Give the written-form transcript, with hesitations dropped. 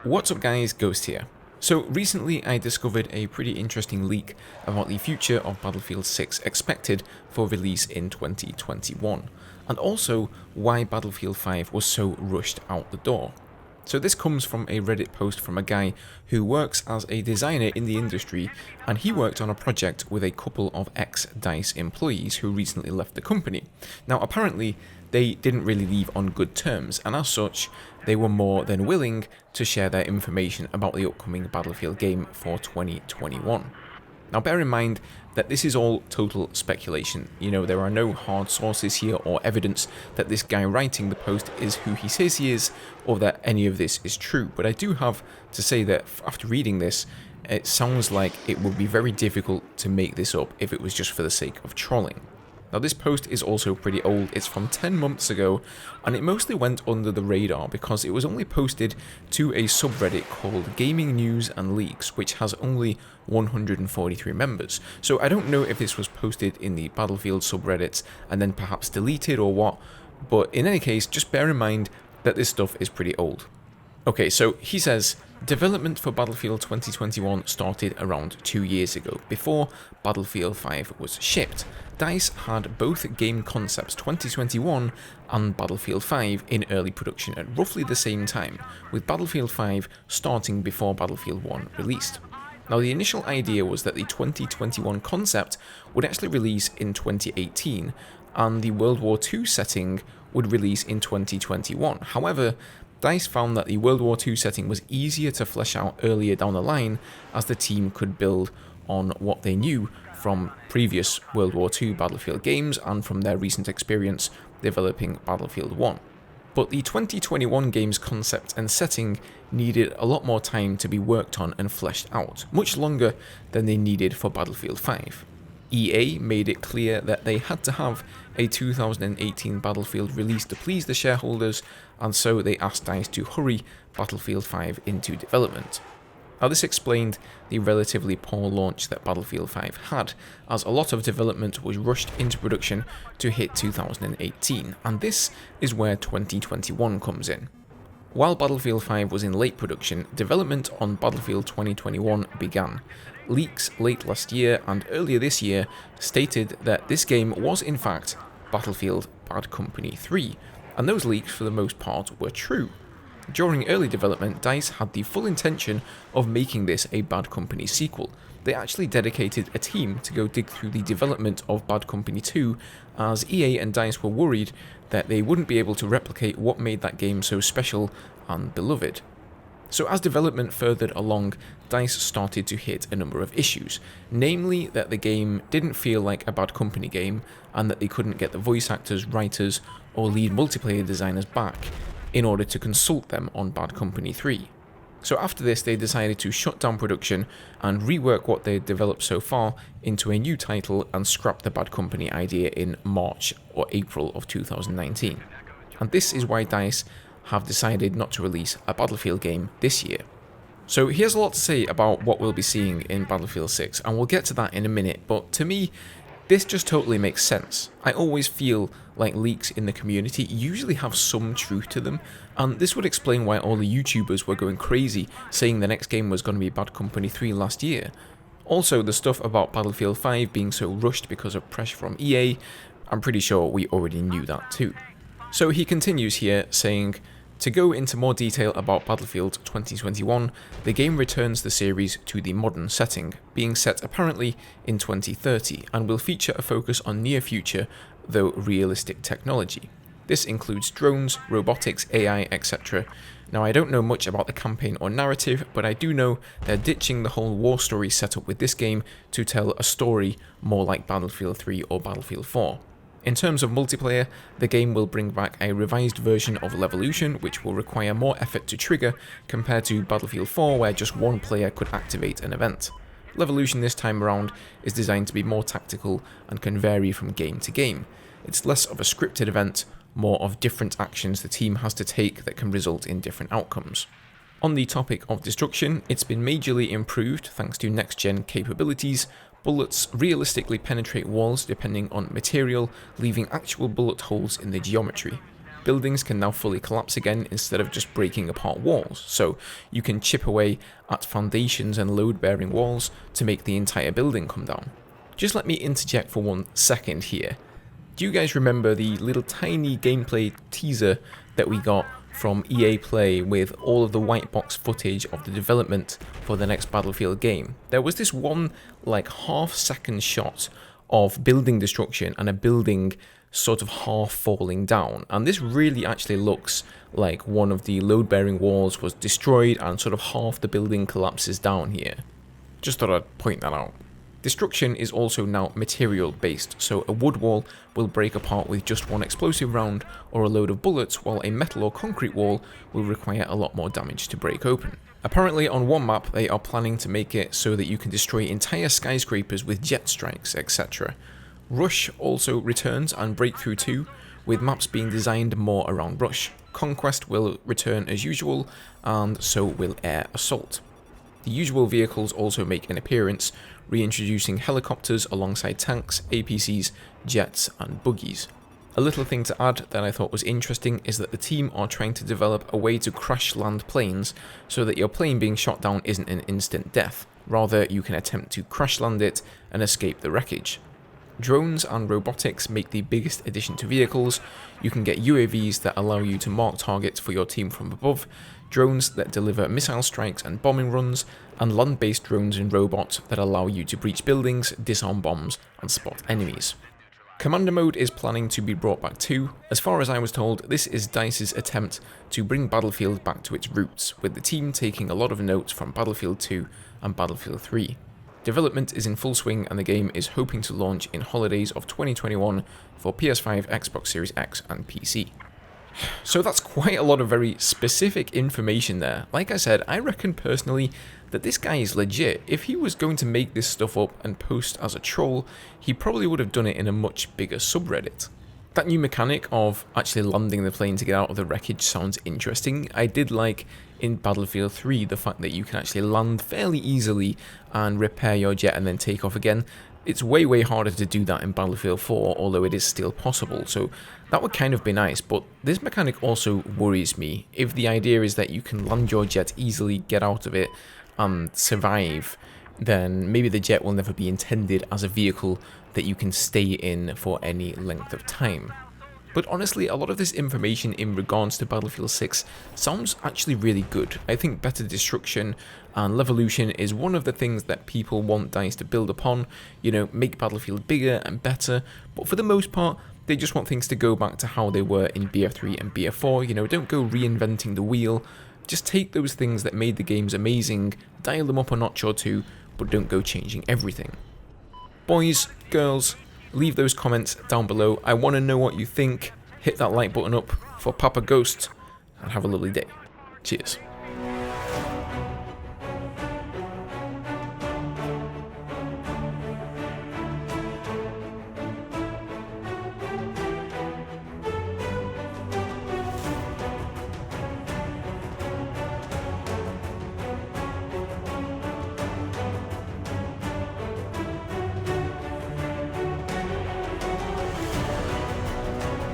What's up guys, Ghost here. So recently I discovered a pretty interesting leak about the future of Battlefield 6 expected for release in 2021, and also why Battlefield 5 was so rushed out the door. So this comes from a Reddit post from a guy who works as a designer in the industry, and he worked on a project with a couple of ex-DICE employees who recently left the company. Now apparently they didn't really leave on good terms, and as such they were more than willing to share their information about the upcoming Battlefield game for 2021. Now bear in mind that this is all total speculation. You know, there are no hard sources here or evidence that this guy writing the post is who he says he is, or that any of this is true. But I do have to say that after reading this, it sounds like it would be very difficult to make this up if it was just for the sake of trolling. Now this post is also pretty old, it's from 10 months ago, and it mostly went under the radar because it was only posted to a subreddit called Gaming News and Leaks, which has only 143 members. So I don't know if this was posted in the Battlefield subreddits and then perhaps deleted or what, but in any case, just bear in mind that this stuff is pretty old. Okay, so he says, development for Battlefield 2021 started around 2 years ago, before Battlefield 5 was shipped. DICE had both game concepts 2021 and Battlefield 5 in early production at roughly the same time, with Battlefield 5 starting before Battlefield 1 released. Now the initial idea was that the 2021 concept would actually release in 2018, and the World War II setting would release in 2021. However, DICE found that the World War II setting was easier to flesh out earlier down the line, as the team could build on what they knew from previous World War II Battlefield games and from their recent experience developing Battlefield 1. But the 2021 game's concept and setting needed a lot more time to be worked on and fleshed out, much longer than they needed for Battlefield 5. EA made it clear that they had to have a 2018 Battlefield release to please the shareholders, and so they asked DICE to hurry Battlefield 5 into development. Now this explained the relatively poor launch that Battlefield 5 had, as a lot of development was rushed into production to hit 2018, and this is where 2021 comes in. While Battlefield 5 was in late production, development on Battlefield 2021 began. Leaks late last year and earlier this year stated that this game was in fact Battlefield Bad Company 3, and those leaks for the most part were true. During early development, DICE had the full intention of making this a Bad Company sequel. They actually dedicated a team to go dig through the development of Bad Company 2, as EA and DICE were worried that they wouldn't be able to replicate what made that game so special and beloved. So as development furthered along, DICE started to hit a number of issues, namely that the game didn't feel like a Bad Company game, and that they couldn't get the voice actors, writers, or lead multiplayer designers back in order to consult them on Bad Company 3. So after this, they decided to shut down production and rework what they had developed so far into a new title and scrap the Bad Company idea in March or April of 2019. And this is why DICE have decided not to release a Battlefield game this year. So here's a lot to say about what we'll be seeing in Battlefield 6, and we'll get to that in a minute, but to me, this just totally makes sense. I always feel like leaks in the community usually have some truth to them, and this would explain why all the YouTubers were going crazy saying the next game was going to be Bad Company 3 last year. Also, the stuff about Battlefield 5 being so rushed because of pressure from EA, I'm pretty sure we already knew that too. So he continues here saying, to go into more detail about Battlefield 2021, the game returns the series to the modern setting, being set apparently in 2030, and will feature a focus on near future, though realistic technology. This includes drones, robotics, AI, etc. Now I don't know much about the campaign or narrative, but I do know they're ditching the whole war story setup with this game to tell a story more like Battlefield 3 or Battlefield 4. In terms of multiplayer, the game will bring back a revised version of Levolution, which will require more effort to trigger compared to Battlefield 4, where just one player could activate an event. Levolution this time around is designed to be more tactical and can vary from game to game. It's less of a scripted event, more of different actions the team has to take that can result in different outcomes. On the topic of destruction, it's been majorly improved thanks to next-gen capabilities. Bullets realistically penetrate walls depending on material, leaving actual bullet holes in the geometry. buildings can now fully collapse again instead of just breaking apart walls. So you can chip away at foundations and load-bearing walls to make the entire building come down. Just let me interject for 1 second here. Do you guys remember the little tiny gameplay teaser that we got from EA Play with all of the white box footage of the development for the next Battlefield game? There was this one like half-second shot of building destruction and a building sort of half falling down, and this really actually looks like one of the load-bearing walls was destroyed and sort of half the building collapses down here. Just thought I'd point that out. Destruction is also now material based, so a wood wall will break apart with just one explosive round or a load of bullets, while a metal or concrete wall will require a lot more damage to break open. Apparently on one map they are planning to make it so that you can destroy entire skyscrapers with jet strikes, etc. Rush also returns and Breakthrough 2, with maps being designed more around Rush. Conquest will return as usual, and so will Air Assault. The usual vehicles also make an appearance, reintroducing helicopters alongside tanks, APCs, jets and buggies. A little thing to add that I thought was interesting is that the team are trying to develop a way to crash land planes so that your plane being shot down isn't an instant death. Rather, you can attempt to crash land it and escape the wreckage. Drones and robotics make the biggest addition to vehicles. You can get UAVs that allow you to mark targets for your team from above, drones that deliver missile strikes and bombing runs, and land-based drones and robots that allow you to breach buildings, disarm bombs, and spot enemies. Commander mode is planning to be brought back too. As far as I was told, this is DICE's attempt to bring Battlefield back to its roots, with the team taking a lot of notes from Battlefield 2 and Battlefield 3. Development is in full swing and the game is hoping to launch in holidays of 2021 for PS5, Xbox Series X and PC. So that's quite a lot of very specific information there. Like I said, I reckon personally that this guy is legit. If he was going to make this stuff up and post as a troll, he probably would have done it in a much bigger subreddit. That new mechanic of actually landing the plane to get out of the wreckage sounds interesting. I did like in Battlefield 3 the fact that you can actually land fairly easily and repair your jet and then take off again. It's way harder to do that in Battlefield 4, although it is still possible, so that would kind of be nice, but this mechanic also worries me. If the idea is that you can land your jet easily, get out of it, and survive, then maybe the jet will never be intended as a vehicle that you can stay in for any length of time. But honestly, a lot of this information in regards to Battlefield 6 sounds actually really good. I think better destruction and levolution is one of the things that people want DICE to build upon, you know, make Battlefield bigger and better, but for the most part, they just want things to go back to how they were in BF3 and BF4, you know, don't go reinventing the wheel, just take those things that made the games amazing, dial them up a notch or two, but don't go changing everything. Boys, girls, leave those comments down below. I want to know what you think. Hit that like button up for Papa Ghost and have a lovely day. Cheers.